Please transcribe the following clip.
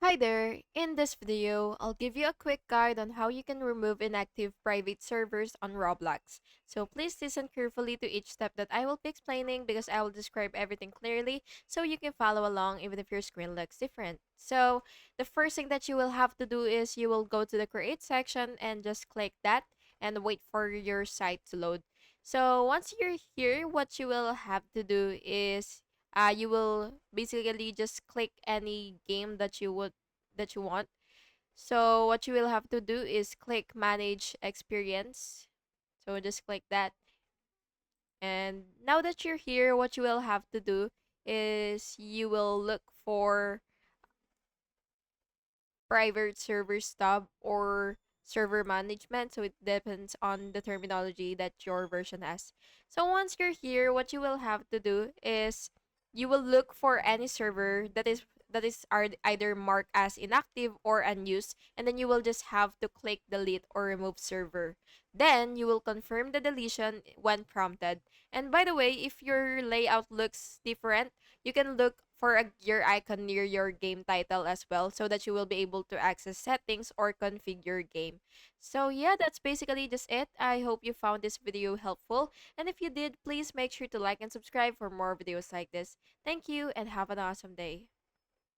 Hi there! In this video, I'll give you a quick guide on how you can remove inactive private servers on Roblox. So please listen carefully to each step that I will be explaining because I will describe everything clearly so you can follow along even if your screen looks different. So the first thing that you will have to do is you will go to the create section and just click that and wait for your site to load. So once you're here, what you will have to do is you will basically just click any game that you want. So what you will have to do is click manage experience. So just click that. And now that you're here, what you will have to do is you will look for private server stub or server management. So it depends on the terminology that your version has. So once you're here, what you will have to do is you will look for any server that is either marked as inactive or unused, and then you will just have to click delete or remove server. Then you will confirm the deletion when prompted. And by the way, if your layout looks different, you can look for a gear icon near your game title as well so that you will be able to access settings or configure game. So yeah, that's basically just it. I hope you found this video helpful, and if you did, please make sure to like and subscribe for more videos like this. Thank you and have an awesome day.